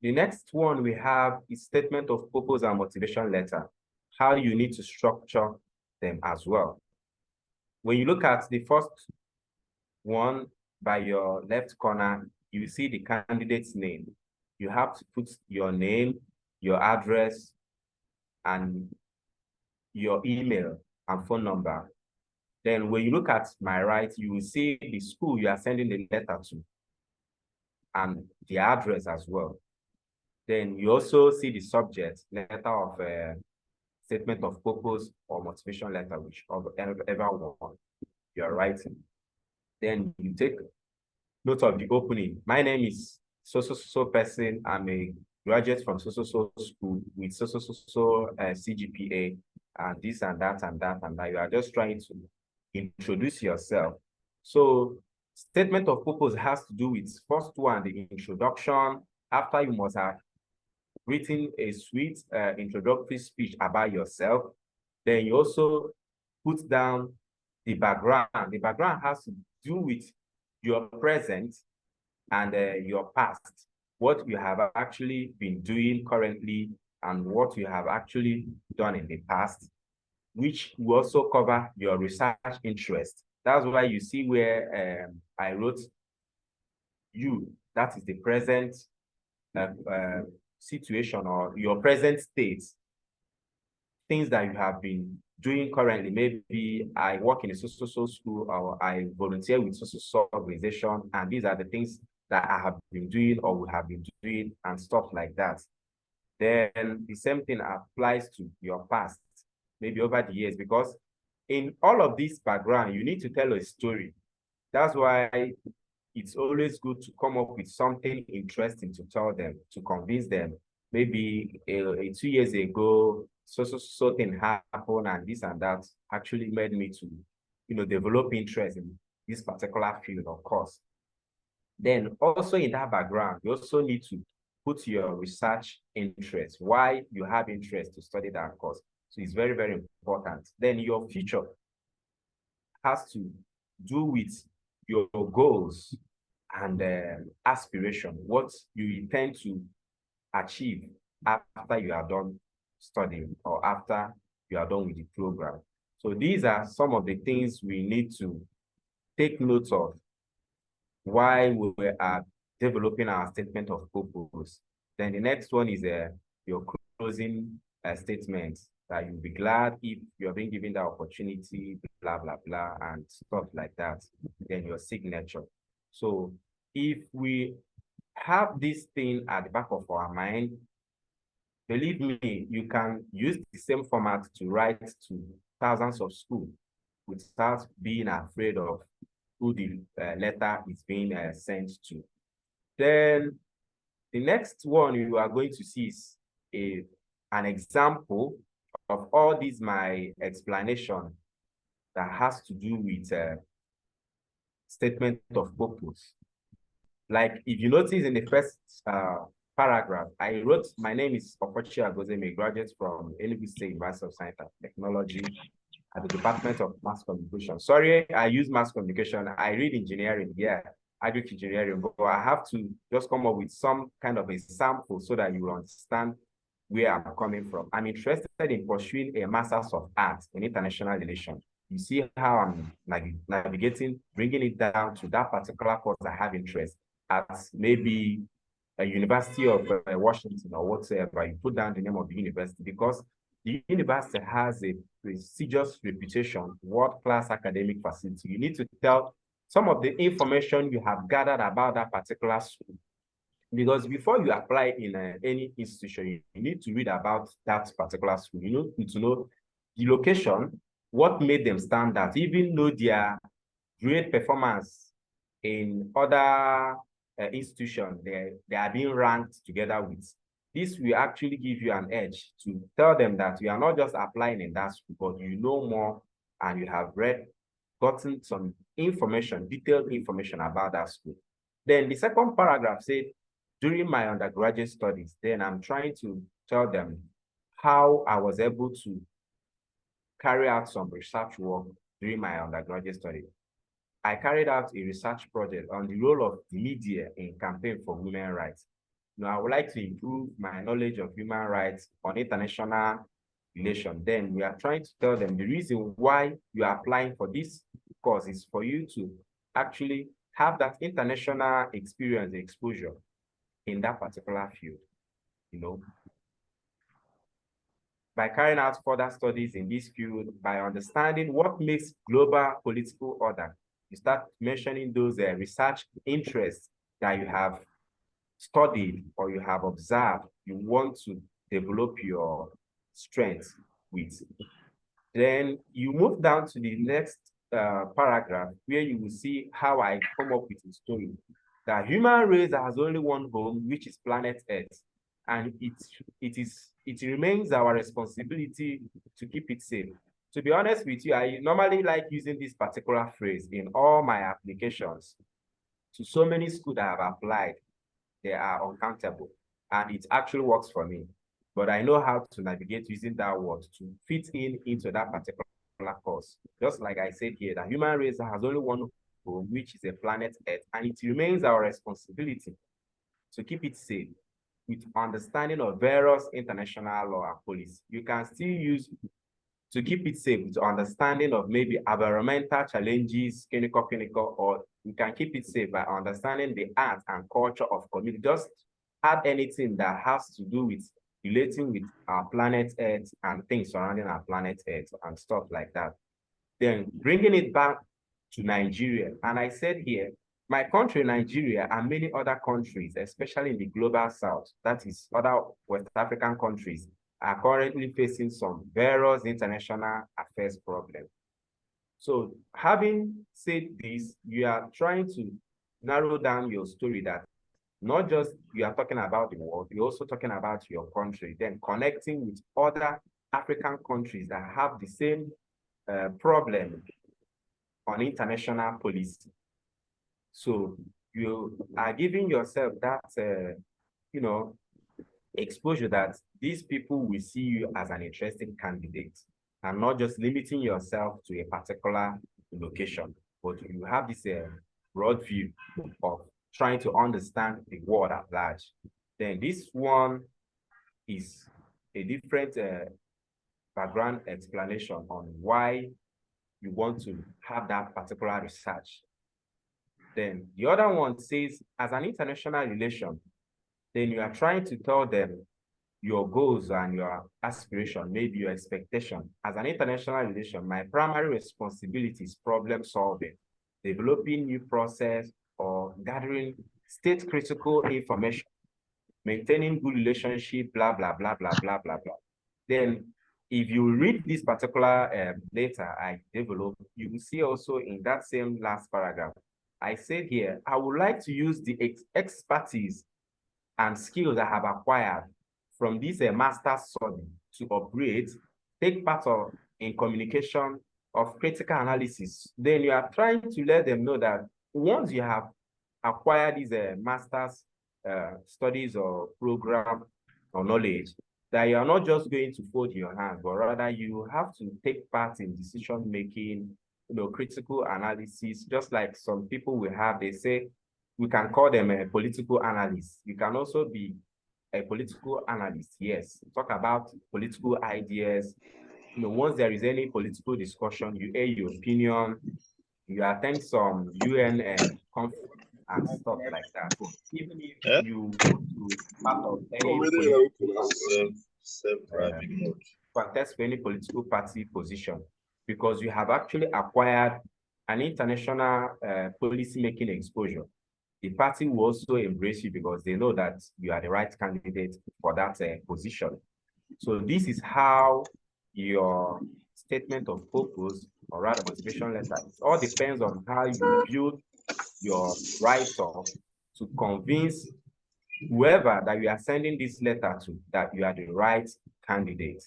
The next one we have is statement of purpose and motivation letter, how you need to structure them as well. When you look at the first one by your left corner, you see the candidate's name. You have to put your name, your address, and your email and phone number. Then when you look at my right, you will see the school you are sending the letter to and the address as well. Then you also see the subject, letter of statement of purpose or motivation letter, which ever one you're writing. Then you take note of the opening. My name is so person. I'm a graduate from so school with so CGPA and this and that and that and that. You are just trying to introduce yourself. So statement of purpose has to do with first one, the introduction. After you must have written a sweet introductory speech about yourself. Then you also put down the background. The background has to do with your present and your past, what you have actually been doing currently and what you have actually done in the past, which will also cover your research interest. That's why you see where I wrote you, that is the present situation or your present state, things that you have been doing currently. Maybe I work in a so school or I volunteer with so organization, and these are the things that I have been doing or we have been doing and stuff like that. Then the same thing applies to your past, maybe over the years, because in all of this background, you need to tell a story. That's why it's always good to come up with something interesting to tell them, to convince them. Maybe 2 years ago, so thing happened and this and that actually made me to, develop interest in this particular field of course. Then also in that background, you also need to put your research interest, why you have interest to study that course. So it's very, very important. Then your future has to do with your goals and aspiration, what you intend to achieve after you are done studying or after you are done with the program. So these are some of the things we need to take note of while we are developing our statement of purpose. Then the next one is your closing statement, that you'll be glad if you're being given the opportunity, blah, blah, blah, and stuff like that. Then your signature. So if we have this thing at the back of our mind, believe me, you can use the same format to write to thousands of schools without being afraid of who the letter is being sent to. Then the next one you are going to see is an example of all these my explanation that has to do with statement of purpose. Like if you notice in the first paragraph, I wrote, my name is Okochi Agozeme, graduate from Enugu State University of Science and Technology at the Department of Mass Communication. Sorry, I use mass communication. I read engineering, yeah, agric engineering, but I have to just come up with some kind of a sample so that you will understand where I'm coming from. I'm interested in pursuing a Master's of Arts in International Relations. You see how I'm navigating, bringing it down to that particular course I have interest at, maybe a University of Washington or whatever. You put down the name of the university because the university has a prestigious reputation, world-class academic facility. You need to tell some of the information you have gathered about that particular school. Because before you apply in any institution, you need to read about that particular school. You need to know the location, what made them stand out, even though their great performance in other institutions, they are being ranked together with. This will actually give you an edge to tell them that you are not just applying in that school, but you know more and you have gotten some information, detailed information about that school. Then the second paragraph said, during my undergraduate studies, then I'm trying to tell them how I was able to carry out some research work during my undergraduate study. I carried out a research project on the role of the media in campaign for women's rights. I would like to improve my knowledge of human rights on international relation. Then we are trying to tell them the reason why you are applying for this course is for you to actually have that international experience, exposure in that particular field, by carrying out further studies in this field, by understanding what makes global political order. You start mentioning those research interests that you have studied or you have observed, you want to develop your strength with. Then you move down to the next paragraph where you will see how I come up with a story. The human race has only one home, which is planet Earth. And it remains our responsibility to keep it safe. To be honest with you, I normally like using this particular phrase in all my applications to so many schools that have applied. They are uncountable, and it actually works for me. But I know how to navigate using that word to fit into that particular course. Just like I said here, the human race has only one home, which is a planet Earth, and it remains our responsibility to keep it safe with understanding of various international law and policy. You can still use to keep it safe with understanding of maybe environmental challenges, clinical, or you can keep it safe by understanding the art and culture of community. Just add anything that has to do with relating with our planet Earth and things surrounding our planet Earth and stuff like that. Then bringing it back to Nigeria. And I said here, my country, Nigeria, and many other countries, especially in the global south, that is other West African countries, are currently facing some various international affairs problems. So having said this, you are trying to narrow down your story that not just you are talking about the world, you're also talking about your country, then connecting with other African countries that have the same problem on international policy. So you are giving yourself that, exposure that these people will see you as an interesting candidate and not just limiting yourself to a particular location, but you have this broad view of trying to understand the world at large. Then this one is a different background explanation on why you want to have that particular research. Then the other one says, as an international relation, then you are trying to tell them your goals and your aspiration, maybe your expectation. As an international relation, my primary responsibility is problem solving, developing new process, or gathering state critical information, maintaining good relationship, blah, blah, blah, blah, blah, blah, blah. Then if you read this particular data I developed, you will see also in that same last paragraph, I said here, I would like to use the expertise and skills I have acquired from this master's study to upgrade, take part in communication of critical analysis. Then you are trying to let them know that once you have acquired these master's studies or program or knowledge, that you are not just going to fold your hands, but rather you have to take part in decision making, critical analysis, just like some people will have, they say, we can call them a political analyst. You can also be a political analyst, yes. Talk about political ideas. Once there is any political discussion, you air your opinion, you attend some UN conference and stuff like that. Even if you want to part of any contest for any political party position, because you have actually acquired an international policy-making exposure, the party will also embrace you because they know that you are the right candidate for that position. So this is how your statement of purpose, or rather motivation letter, it all depends on how you build your write-up to convince whoever that you are sending this letter to that you are the right candidate.